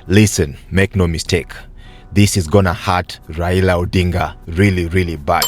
Listen, make no mistake. This is gonna hurt Raila Odinga really bad.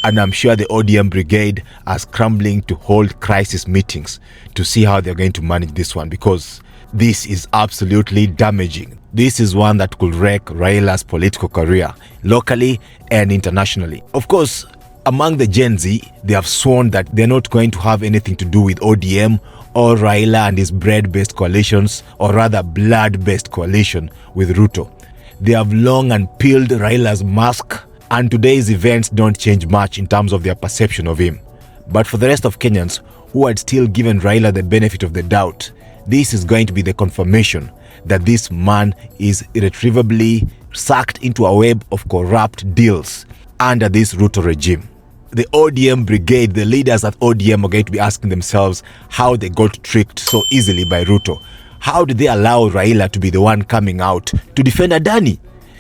And I'm sure the ODM brigade are scrambling to hold crisis meetings to see how they're going to manage this one, because this is absolutely damaging. This is one that could wreck Raila's political career, locally and internationally. Of course, among the Gen Z, they have sworn that they're not going to have anything to do with ODM or Raila and his bread-based coalitions, or rather blood-based coalition with RUTO. They have long unpeeled Raila's mask, and today's events don't change much in terms of their perception of him. But for the rest of Kenyans who had still given Raila the benefit of the doubt, this is going to be the confirmation that this man is irretrievably sucked into a web of corrupt deals under this RUTO regime. The ODM brigade, the leaders at ODM, are going to be asking themselves how they got tricked so easily by RUTO. How did they allow Raila to be the one coming out to defend ADANI?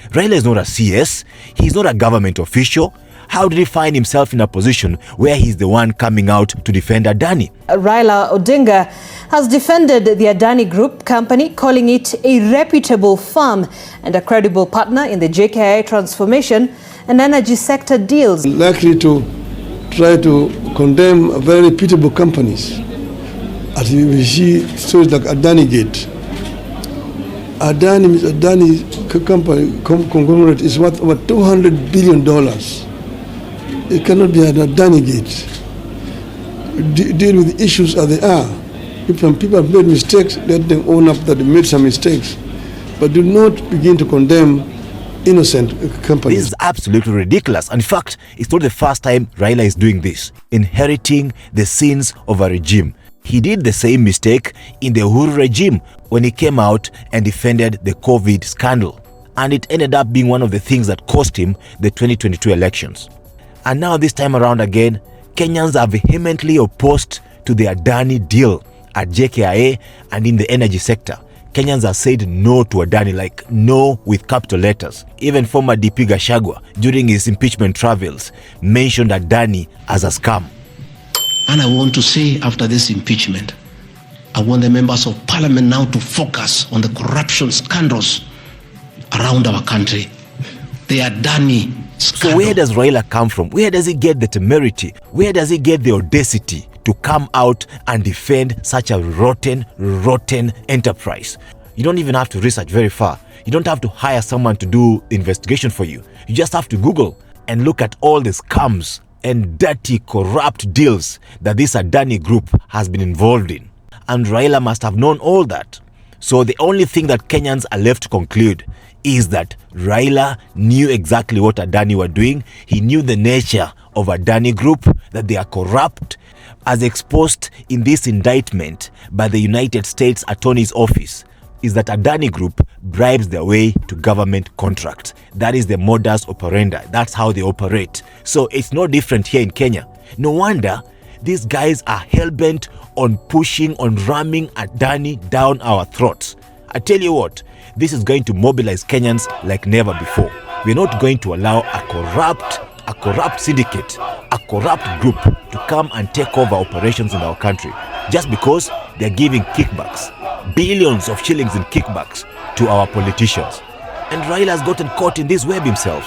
Raila is not a CS, he's not a government official. How did he find himself in a position where he's the one coming out to defend ADANI? Raila Odinga has defended the ADANI Group company, calling it a reputable firm and a credible partner in the JKIA transformation and energy sector deals. Likely to try to condemn very reputable companies. As we see stories like ADANI Gate. ADANI company conglomerate is worth over $200 billion. It cannot be an ADANI Gate. Deal with the issues as they are. If some people have made mistakes, let them own up that they made some mistakes. But do not begin to condemn innocent companies. This is absolutely ridiculous. In fact, it's not the first time Raila is doing this, inheriting the sins of a regime. He did the same mistake in the Uhuru regime when he came out and defended the COVID scandal. And it ended up being one of the things that cost him the 2022 elections. And now this time around again, Kenyans are vehemently opposed to the ADANI deal at JKIA and in the energy sector. Kenyans have said no to ADANI, like no with capital letters. Even former DP Gachagua, during his impeachment travels, mentioned ADANI as a scam. And I want to say, after this impeachment, I want the members of parliament now to focus on the corruption scandals around our country. The ADANI scandal. So where does Raila come from? Where does he get the temerity? Where does he get the audacity to come out and defend such a rotten enterprise? You don't even have to research very far. You don't have to hire someone to do the investigation for you. You just have to Google and look at all the scams and dirty, corrupt deals that this ADANI group has been involved in. And Raila must have known all that. So the only thing that Kenyans are left to conclude is that Raila knew exactly what ADANI were doing. He knew the nature of ADANI group, that they are corrupt, as exposed in this indictment by the United States Attorney's Office, is that ADANI Group bribes their way to government contracts. That is the modus operandi. That's how they operate. So it's no different here in Kenya. No wonder these guys are hell-bent on pushing, on ramming ADANI down our throats. I tell you what, this is going to mobilize Kenyans like never before. We're not going to allow a corrupt syndicate, a corrupt group to come and take over operations in our country just because they're giving kickbacks, billions of shillings in kickbacks to our politicians. And Raila has gotten caught in this web himself,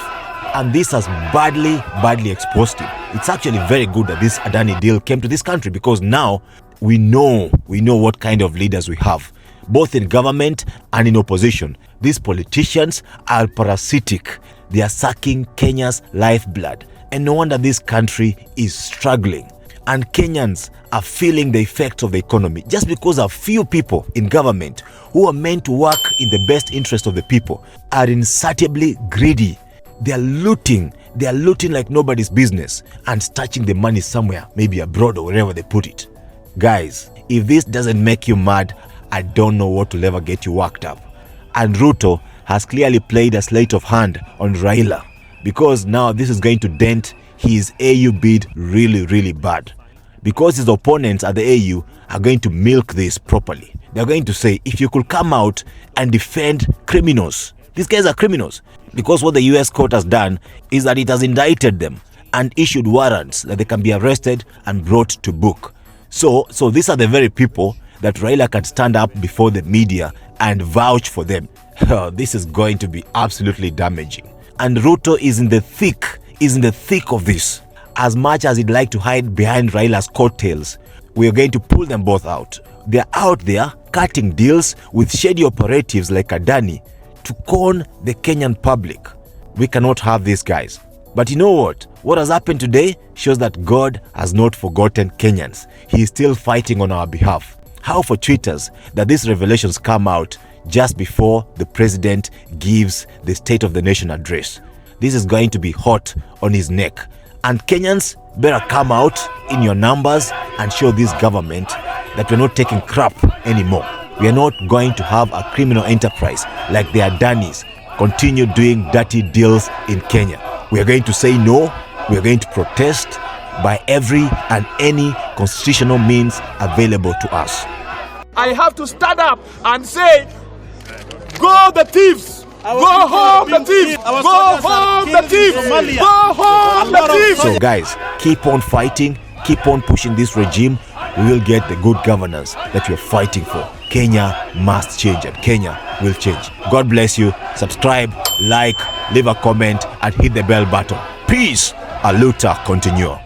and this has badly exposed him. It's actually very good that this ADANI deal came to this country, because now we know what kind of leaders we have, both in government and in opposition. These politicians are parasitic. They are sucking Kenya's lifeblood. And no wonder this country is struggling. And Kenyans are feeling the effects of the economy just because a few people in government who are meant to work in the best interest of the people are insatiably greedy. They are looting like nobody's business and stashing the money somewhere, maybe abroad or wherever they put it. Guys, if this doesn't make you mad, I don't know what will ever get you worked up. And RUTO has clearly played a sleight of hand on Raila, because now this is going to dent his AU bid really bad. Because his opponents at the AU are going to milk this properly. They're going to say, if you could come out and defend criminals, these guys are criminals. Because what the US court has done is that it has indicted them and issued warrants that they can be arrested and brought to book. So these are the very people that Raila can stand up before the media and vouch for them. This is going to be absolutely damaging. And Ruto is in the thick of this. As much as he'd like to hide behind Raila's coattails, we are going to pull them both out. They're out there cutting deals with shady operatives like ADANI to con the Kenyan public. We cannot have these guys. But you know what? What has happened today shows that God has not forgotten Kenyans. He is still fighting on our behalf. How fortuitous that these revelations come out just before the president gives the State of the Nation address. This is going to be hot on his neck. And Kenyans better come out in your numbers and show this government that we're not taking crap anymore. We are not going to have a criminal enterprise like the Adanis continue doing dirty deals in Kenya. We are going to say no. We are going to protest by every and any constitutional means available to us. I have to stand up and say, go the thieves! Go home the thieves! Go home the thieves! Go home the thieves! So guys, keep on fighting, keep on pushing this regime. We will get the good governance that we're fighting for. Kenya must change and Kenya will change. God bless you. Subscribe, like, leave a comment and hit the bell button. Peace. A luta continua.